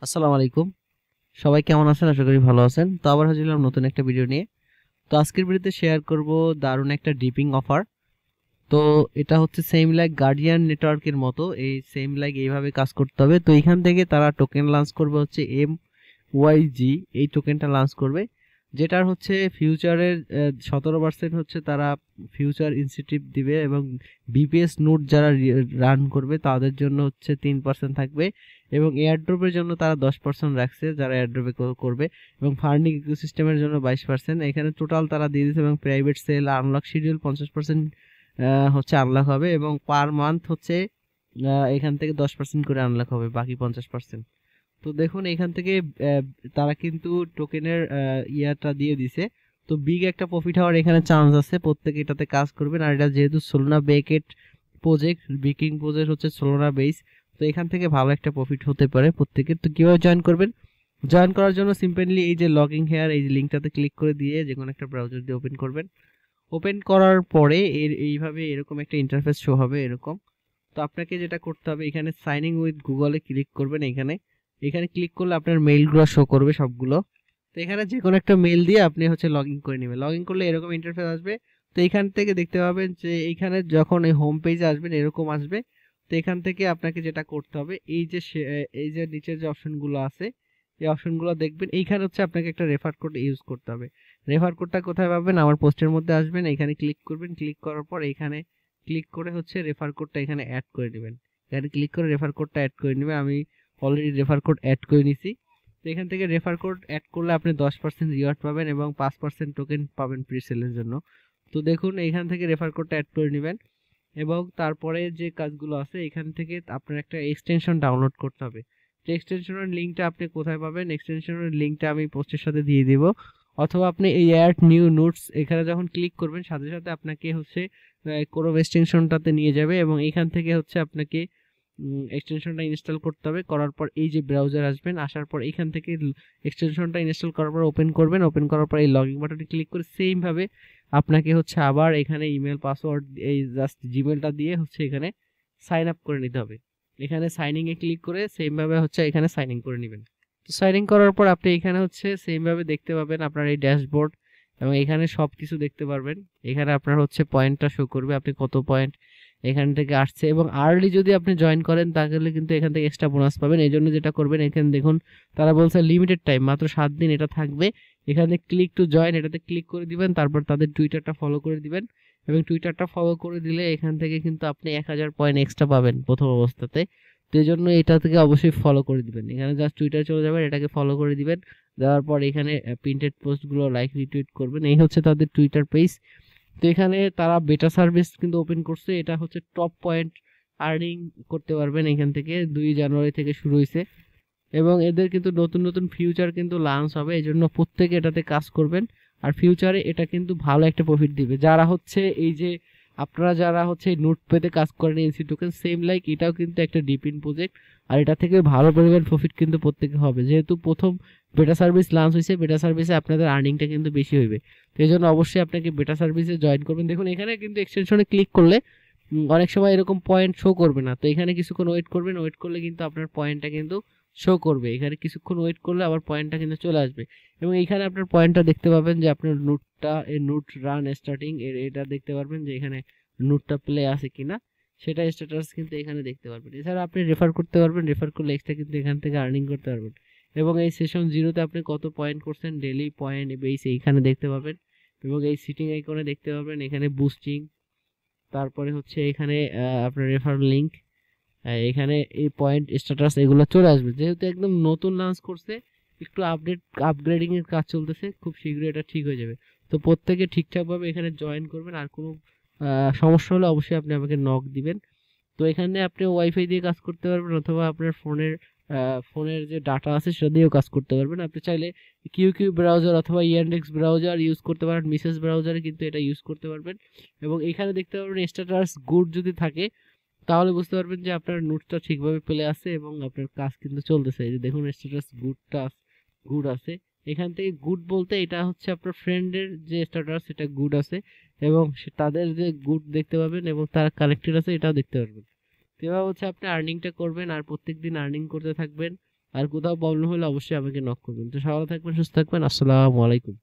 আসসালামু আলাইকুম। সবাই কেমন আছেন? আশা করি ভালো আছেন। তো আবার হাজির হলাম নতুন একটা ভিডিও নিয়ে। তো আজকের ভিডিওতে শেয়ার করব দারুণ একটা ডিপিং অফার। তো এটা হচ্ছে সেম লাইক গার্ডিয়ান নেটওয়ার্কের মতো, এই সেম লাইক এইভাবে কাজ করতে হবে। তো এখান থেকে তারা টোকেন লঞ্চ করবে হচ্ছে MYG, এই টোকেনটা লঞ্চ করবে, যেটার হচ্ছে ফিউচারের 17% হচ্ছে তারা ফিউচার ইনসেন্টিভ দিবে, এবং বিপিএস নোট যারা রান করবে তাদের জন্য হচ্ছে 3% থাকবে, এবং এয়ারড্রপের জন্য তারা 10% রাখছে যারা এয়ারড্রপে করবে, এবং ফান্ডিং ইকোসিস্টেমের জন্য 22%। এখানে টোটাল তারা দিয়ে দিচ্ছে, এবং প্রাইভেট সেল আনলক শিডিউল 50% হচ্ছে আনলক হবে, এবং পার মান্থ হচ্ছে এখান থেকে 10% করে আনলক হবে, বাকি 50%। তো দেখুন এখান থেকে আহ, তারা কিন্তু টোকেনের ইয়াটা দিয়ে দিছে। তো বিগ একটা প্রফিট হওয়ার এখানে চান্স আছে, প্রত্যেকে এটাতে কাজ করবেন। আর এটা যেহেতু সোলোনা বেকেট প্রজেক্ট, বিকিং প্রজেক্ট হচ্ছে সোলোনা বেস, তো এখান থেকে ভালো একটা প্রফিট হতে পারে প্রত্যেকের। তো কিভাবে জয়েন করবেন? জয়েন করার জন্য সিম্পলি এই যে লগইন হেয়ার, এই যে লিঙ্কটাতে ক্লিক করে দিয়ে যে কোনো একটা ব্রাউজার দিয়ে ওপেন করবেন। ওপেন করার পরে এইভাবে এরকম একটা ইন্টারফেস শো হবে এরকম। তো আপনাকে যেটা করতে হবে, এখানে সাইন ইন উইথ গুগলে ক্লিক করবেন। এখানে এখানে ক্লিক করলে আপনার মেইলগুলো শো করবে সবগুলো। তো এখানে যে কোনো একটা মেইল দিয়ে আপনি হচ্ছে লগ ইন করে নেবেন। লগ ইন করলে এরকম ইন্টারফেস আসবে। তো এখান থেকে দেখতে পাবেন যে এইখানে যখন এই হোম পেজে আসবেন এরকম আসবে। তো এখান থেকে আপনাকে যেটা করতে হবে, এই যে নিচের যে অপশনগুলো আছে, এই অপশনগুলো দেখবেন। এইখানে হচ্ছে আপনাকে একটা রেফার কোড ইউজ করতে হবে। রেফার কোডটা কোথায় পাবেন? আমার পোস্টের মধ্যে আসবেন, এখানে ক্লিক করবেন। ক্লিক করার পর এখানে ক্লিক করে হচ্ছে রেফার কোডটা এখানে অ্যাড করে নেবেন। এখানে ক্লিক করে রেফার কোডটা অ্যাড করে নেবেন। আমি অলরেডি রেফার কোড অ্যাড করে নিছি। তো এখান থেকে রেফার কোড অ্যাড করলে আপনি 10% রিওয়ার্ড পাবেন, এবং 5% টোকেন পাবেন প্রি সেলের জন্য। তো দেখুন এখান থেকে রেফার কোডটা অ্যাড করে নেবেন, এবং তারপরে যে কাজগুলো আছে এখান থেকে আপনার একটা এক্সটেনশন ডাউনলোড করতে হবে। তো এক্সটেনশনের লিঙ্কটা আপনি কোথায় পাবেন? এক্সটেনশনের লিঙ্কটা আমি পোস্টের সাথে দিয়ে দিব, অথবা আপনি এই অ্যাড নিউ নোটস এখানে যখন ক্লিক করবেন সাথে সাথে আপনাকে হচ্ছে ক্রোম এক্সটেনশনটাতে নিয়ে যাবে, এবং এখান থেকে হচ্ছে আপনাকে এক্সটেনশনটা ইনস্টল করতে হবে। করার পর এই যে ব্রাউজার আসবেন, আসার পর এখান থেকে এক্সটেনশনটা ইনস্টল করার পর ওপেন করবেন। ওপেন করার পর এই লগইন বাটনে ক্লিক করে সেম ভাবে আপনাকে হচ্ছে আবার এখানে ইমেল পাসওয়ার্ড এই জাস্ট জিমেলটা দিয়ে হচ্ছে এখানে সাইন আপ করে নিতে হবে। এখানে সাইনিং এ ক্লিক করে সেম ভাবে হচ্ছে এখানে সাইন ইন করে নেবেন। তো সাইন ইন করার পর আপনি এখানে হচ্ছে সেম ভাবে দেখতে পাবেন আপনার এই ড্যাশবোর্ড, এবং এখানে সবকিছু দেখতে পারবেন। এখানে আপনার হচ্ছে পয়েন্টটা শো করবে, আপনি কত পয়েন্ট এখান থেকে আসছে, এবং আর্লি যদি আপনি জয়েন করেন তাহলে কিন্তু এখান থেকে এক্সট্রা বোনাস পাবেন। এই জন্য যেটা করবেন, এখানে দেখুন তারা বলছে লিমিটেড টাইম, মাত্র 7 দিন এটা থাকবে। এখানে ক্লিক টু জয়েন, এটাতে ক্লিক করে দিবেন, তারপর তাদের টুইটারটা ফলো করে দিবেন, এবং টুইটারটা ফলো করে দিলে এখান থেকে কিন্তু আপনি 1000 পয়েন্ট এক্সট্রা পাবেন প্রথম অবস্থাতে। তো এই জন্য এটা থেকে অবশ্যই ফলো করে দিবেন। এখানে জাস্ট টুইটার চলে যাবেন, এটাকে ফলো করে দিবেন। দেওয়ার পর এখানে প্রিন্টেড পোস্টগুলো লাইক রিটুইট করবেন। এই হচ্ছে তাদের টুইটার পেজ। তো এখানে তারা বেটা সার্ভিস কিন্তু ওপেন করছে, এটা হচ্ছে টপ পয়েন্ট আর্নিং করতে পারবেন এখান থেকে। 2 জানুয়ারি থেকে শুরু হয়েছে, এবং এদের কিন্তু নতুন নতুন ফিউচার কিন্তু লঞ্চ হবে, এই জন্য প্রত্যেকে এটাতে কাজ করবেন। আর ফিউচারে এটা কিন্তু ভালো একটা প্রফিট দিবে। যারা হচ্ছে এই যে আপনারা যারা হচ্ছে নোট পেতে কাজ করেন এনসি টোকেন, সেম লাইক এটাও কিন্তু একটা ডিপিন প্রজেক্ট, আর এটা থেকে ভালো পরিমাণ প্রফিট কিন্তু প্রত্যেকে হবে। যেহেতু প্রথম বেটা সার্ভিস লঞ্চ হয়েছে, বেটা সার্ভিসে আপনাদের আর্নিংটা কিন্তু বেশি হইবে। তো এই জন্য অবশ্যই আপনাকে বেটা সার্ভিসে জয়েন করবেন। দেখুন এখানে কিন্তু এক্সটেনশনে ক্লিক করলে অনেক সময় এরকম পয়েন্ট শো করবে না। তো এখানে কিছুক্ষণ ওয়েট করবেন, ওয়েট করলে কিন্তু আপনার পয়েন্টটা কিন্তু শো করবে। এখানে কিছুক্ষণ ওয়েট করলে আবার পয়েন্টটা কিন্তু চলে আসবে, এবং এখানে আপনার পয়েন্টটা দেখতে পাবেন যে আপনার নোটটা এই নোট রান স্টার্টিং এটা দেখতে পারবেন যে এখানে নোটটা প্লে আছে কিনা, সেটা স্ট্যাটাস কিন্তু এখানে দেখতে পারবেন। এছাড়া আপনি রেফার করতে পারবেন, রেফার করলে এক্সট্রা কিন্তু এখান থেকে আর্নিং করতে পারবেন। এবং এই সেশন 0তে আপনি কত পয়েন্ট করছেন ডেলি পয়েন্ট বেস এইখানে দেখতে পাবেন, এবং এই সিটিং আইকনে দেখতে পাবেন এখানে বুস্টিং, তারপরে হচ্ছে এখানে আপনার রেফার লিংক, এখানে এই পয়েন্ট স্ট্যাটাস এগুলো চলে আসবে। যেহেতু একদম নতুন লঞ্চ করছে, একটু আপগ্রেডিং এর কাজ চলতেছে, খুব শীঘ্রই এটা ঠিক হয়ে যাবে। তো প্রত্যেকে ঠিকঠাকভাবে এখানে জয়েন করবেন। আর কোনো সমস্যা হলে অবশ্যই আপনি আমাকে নক দিবেন। তো এখানে আপনি ওয়াইফাই দিয়ে কাজ করতে পারবেন, অথবা আপনার ফোনের যে ডাটা আছে সেটা দিয়েও কাজ করতে পারবেন। আপনি চাইলে কিউ ব্রাউজার অথবা ইয়ান্ডেক্স ব্রাউজার ইউজ করতে পারেন, মিসেস ব্রাউজারে কিন্তু এটা ইউজ করতে পারবেন। এবং এখানে দেখতে পারবেন স্ট্যাটাস গুড যদি থাকে, তাহলে বুঝতে পারবেন যে আপনার নোটটা ঠিকভাবে প্লে আছে এবং আপনার কাজ কিন্তু চলতেছে। এই যে দেখুন স্ট্যাটাস গুড আছে। এখান থেকে গুড বলতে এটা হচ্ছে আপনার ফ্রেন্ডের যে স্ট্যাটাস সেটা গুড আছে, এবং তাদের যে গুড দেখতে পাবেন, এবং তারা কানেক্টেড আছে এটাও দেখতে পারবেন। তো এভাবে হচ্ছে আপনি আর্নিংটা করবেন, আর প্রত্যেকদিন আর্নিং করতে থাকবেন। আর কোথাও প্রবলেম হলে অবশ্যই আমাকে নক করবেন। তো সবাই ভালো থাকবেন, সুস্থ থাকবেন। আসসালামু আলাইকুম।